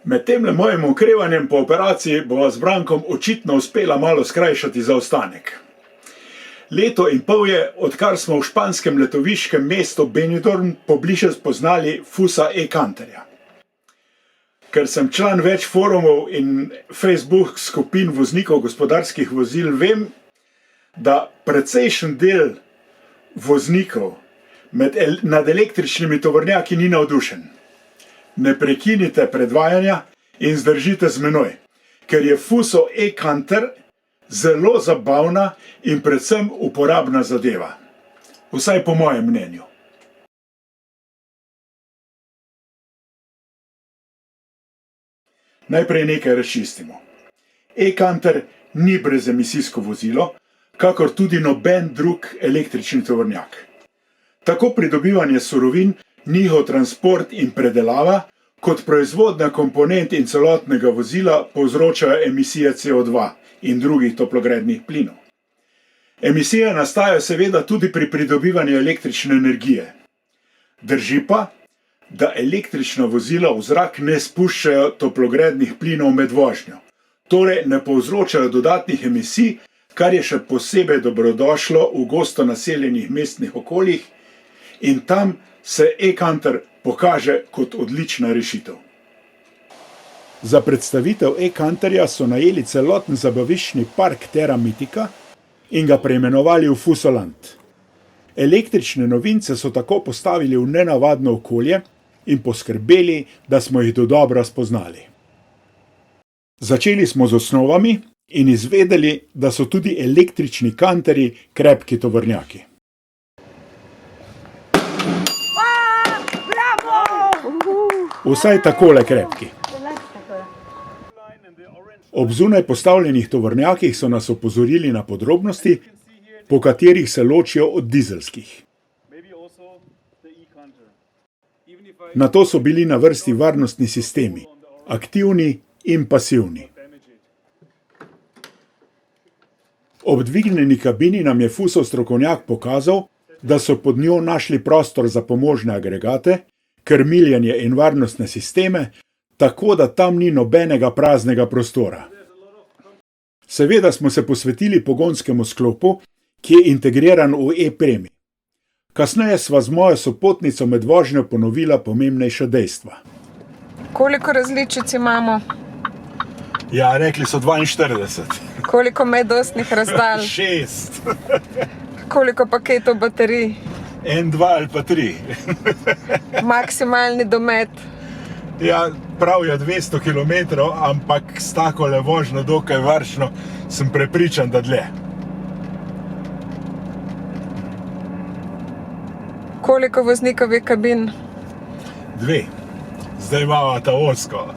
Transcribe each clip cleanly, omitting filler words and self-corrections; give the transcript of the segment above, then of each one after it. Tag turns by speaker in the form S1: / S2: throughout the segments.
S1: Med temle mojim okrevanjem po operaciji bova z Brankom očitno uspela malo skrajšati zaostanek. Leto in pol je, odkar smo v španskem letoviškem mestu Benidorm pobliže spoznali Fusa e-Canterja. Ker sem član več forumov in Facebook skupin voznikov gospodarskih vozil, vem, da precejšen del voznikov nad električnimi tovornjaki ni navdušen. Ne prekinite predvajanja in zdržite z menoj, ker je Fuso e-Canter zelo zabavna in predvsem uporabna zadeva. Vsaj po mojem mnenju. Najprej nekaj razčistimo. E-Canter ni brezemisijsko vozilo, kakor tudi noben drug električni tovornjak. Tako pridobivanje surovin, njihov transport in predelava, kot proizvodnja komponent in celotnega vozila povzročajo emisije CO2 in drugih toplogrednih plinov. Emisije nastajajo seveda tudi pri pridobivanju električne energije. Drži pa, da električna vozila v zrak ne spuščajo toplogrednih plinov med vožnjo, torej ne povzročajo dodatnih emisij, kar je še posebej dobrodošlo v gosto naseljenih mestnih okoljih, in tam se e-Canter pokaže kot odlična rešitev. Za predstavitev e-Canterja so najeli celoten zabaviščni park Terra Mythica in ga preimenovali v Fusoland. Električne novince so tako postavili v nenavadno okolje in poskrbeli, da smo jih dodobra spoznali. Začeli smo z osnovami in izvedeli, da so tudi električni canterji krepki tovornjaki. Vsaj takole krepki. Ob zunaj postavljenih tovornjakih so nas opozorili na podrobnosti, po katerih se ločijo od dizelskih. Nato so bili na vrsti varnostni sistemi, aktivni in pasivni. Ob dvignjeni kabini nam je Fusov strokovnjak pokazal, da so pod njo našli prostor za pomožne agregate, krmiljenje in varnostne sisteme, tako da tam ni nobenega praznega prostora. Seveda smo se posvetili pogonskemu sklopu, ki je integriran v e-premi. Kasneje sva z mojo sopotnico med vožnjo ponovila pomembnejša dejstva.
S2: Koliko različic imamo?
S1: Ja, rekli so 42.
S2: Koliko medosnih razdalj?
S1: 6.
S2: Koliko paketov baterij?
S1: 1, 2 ali pa 3.
S2: Maksimalni domet?
S1: Ja, prav je 200 km, ampak s takole vožnjo dokaj varčno sem prepričan, da dlje.
S2: Koliko voznikovih kabin?
S1: 2. Zdaj imamo ta ozko.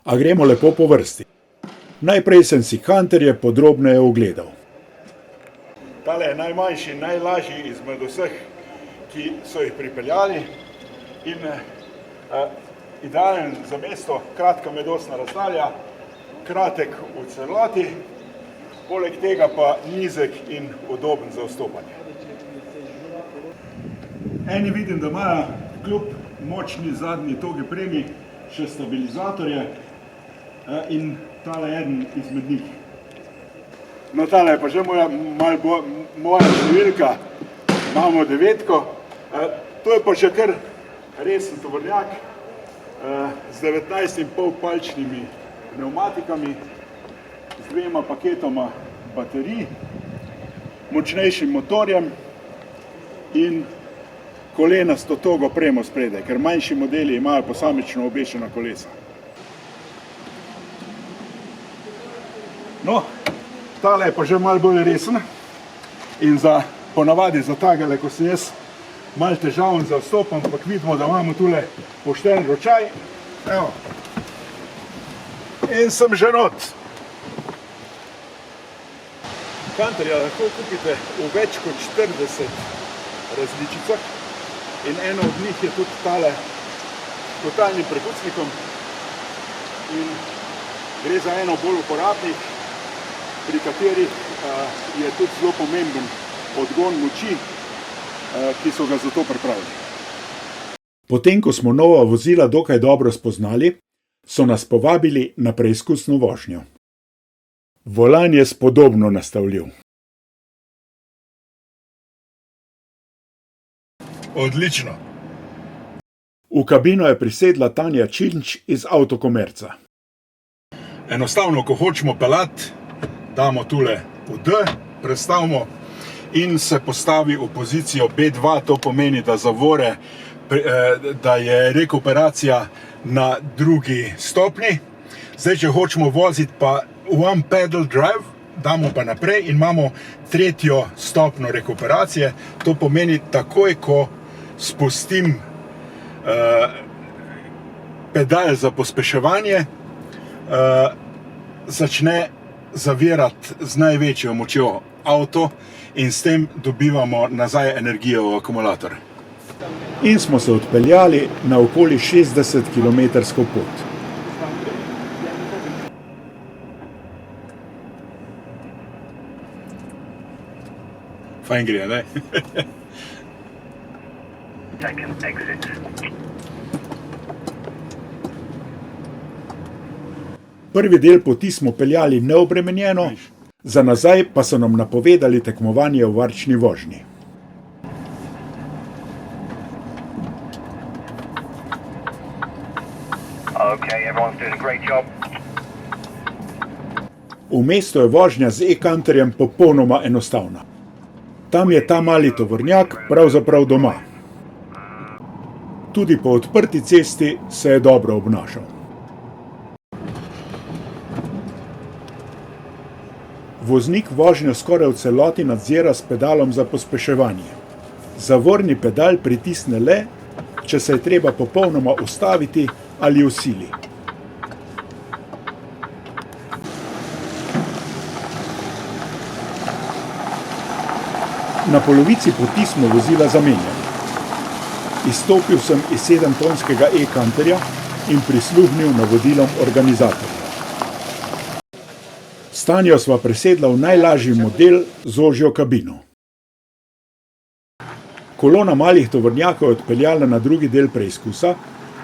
S1: A gremo lepo po vrsti. Najprej sem si canterje podrobneje ogledal. Tale je najmanjši in najlažji izmed vseh, ki so jih pripeljali, in idealen za mesto, kratka medosna razdalja, kratek v celoti, poleg tega pa nizek in udoben za vstopanje. Eni vidim, da imajo kljub močni zadnji togi premi še stabilizatorje in tale je eden izmed njih. No, tale je pa že moja številka, imamo 9. To je pa že kar resen tovornjak z 19,5 palčnimi pneumatikami, z 2 paketoma baterij, močnejšim motorjem in kolenasto togo premo spredaj, ker manjši modeli imajo posamično obešena kolesa. No, tale je pa že malo bolj resen in ponavadi za takele, ko sem jaz malo težaven za vstop, ampak vidimo, da imamo tule pošten ročaj. Evo. In sem že not. Canterja lahko kupite v več kot 40 različicah in eno od njih je tudi tale s totalnim prekucnikom in gre za eno bolj uporabnih, pri katerih je tudi zelo pomemben odgon moči, ki so ga za to pripravili. Potem, ko smo nova vozila dokaj dobro spoznali, so nas povabili na preizkusno vožnjo. Volan je spodobno nastavljiv. Odlično. V kabino je prisedla Tanja Činč iz Avtokomerca. Enostavno, ko hočemo peljati, damo tule v D, prestavimo in se postavi v pozicijo B2, to pomeni, da zavore, da je rekuperacija na drugi stopni. Zdaj, če hočemo voziti pa one pedal drive, damo pa naprej in imamo tretjo stopno rekuperacije. To pomeni, takoj, ko spustim pedal za pospeševanje, začne zavirati z največjo močjo avto in s tem dobivamo nazaj energijo v akumulator. In smo se odpeljali na okoli 60 kilometrsko pot. Fajn gre, ne? Prvi del poti smo peljali neobremenjeno, za nazaj pa so nam napovedali tekmovanje v varčni vožnji. V mestu je vožnja z e-kanterjem popolnoma enostavna. Tam je ta mali tovornjak pravzaprav doma. Tudi po odprti cesti se je dobro obnašal. Voznik vožnjo skoraj v celoti nadzira s pedalom za pospeševanje. Zavorni pedal pritisne le, če se je treba popolnoma ustaviti ali v sili. Na polovici poti smo vozila zamenjali. Izstopil sem iz 7-tonskega e-kanterja in prisluhnil navodilom organizatorja. S Tanjo sva presedla v najlažji model z ožjo kabino. Kolona malih tovornjakov je odpeljala na drugi del preizkusa,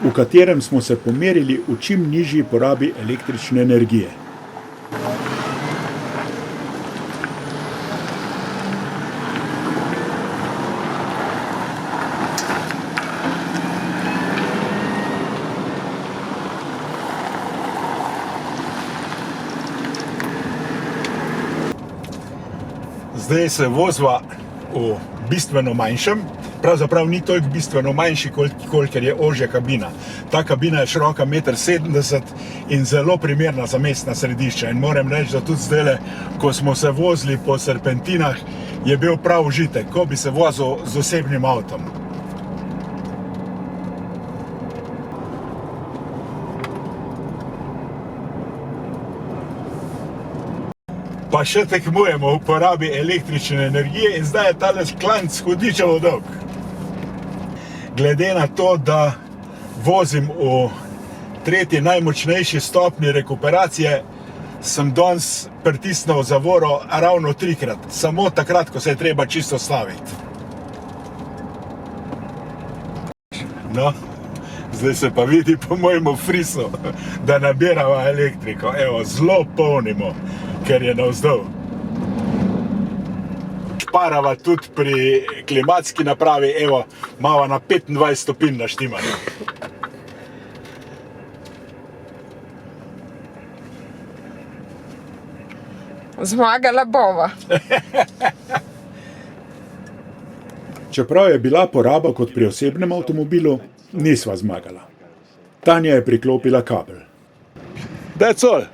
S1: v katerem smo se pomerili v čim nižji porabi električne energije. Zdaj se vozva v bistveno manjšem, pravzaprav ni toliko bistveno manjši, kolikor je ožja kabina. Ta kabina je široka 1,70 m in zelo primerna za mestna središča. In moram reči, da tudi zdajle, ko smo se vozili po serpentinah, je bil prav užitek, ko bi se vozil z osebnim avtom. Pa še tekmujemo v uporabi električne energije in zdaj je tale klanc hudičevo dolg. Glede na to, da vozim v tretji najmočnejši stopni rekuperacije, sem danes pritisnil zavoro ravno 3-krat, samo takrat, ko se je treba čisto staviti. No, zdaj se pa vidi po mojemu frisu, da nabirava elektriko. Evo, zelo polnimo, ker je navzdol. Šparava tudi pri klimatski napravi, evo, mava na 25 stopinj naštimano.
S2: Zmagala bova.
S1: Čeprav je bila poraba kot pri osebnem avtomobilu, nisva zmagala. Tanja je priklopila kabel. That's all.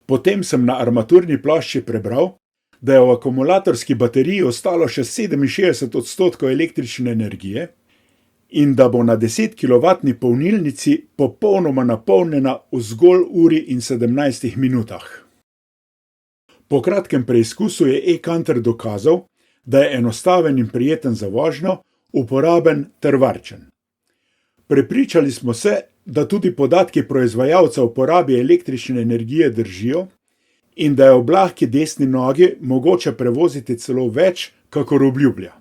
S1: Potem sem na armaturni plošči prebral, da je v akumulatorski bateriji ostalo še 67% električne energije in da bo na 10 kW polnilnici popolnoma napolnjena v zgolj uri in 17 minutah. Po kratkem preizkusu je e-kanter dokazal, da je enostaven in prijeten za vožnjo, uporaben ter varčen. Prepričali smo se, da tudi podatki proizvajalca o porabi električne energije držijo in da je ob lahki desni nogi mogoče prevoziti celo več, kakor obljublja.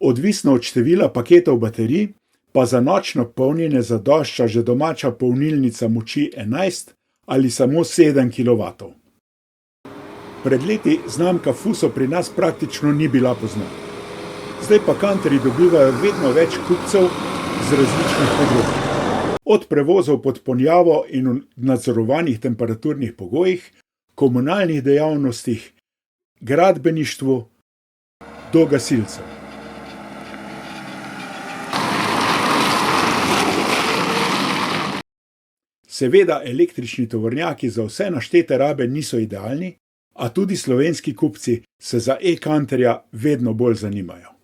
S1: Odvisno od števila paketov baterij, pa za nočno polnjenje zadošča že domača polnilnica moči 11 ali samo 7 kW. Pred leti znamka Fuso pri nas praktično ni bila poznana. Zdaj pa kantarji dobivajo vedno več kupcev z različnih področij. Od prevozov pod ponjavo in v nadzorovanih temperaturnih pogojih, komunalnih dejavnostih, gradbeništvu do gasilcev. Seveda električni tovornjaki za vse naštete rabe niso idealni, a tudi slovenski kupci se za e-kantarja vedno bolj zanimajo.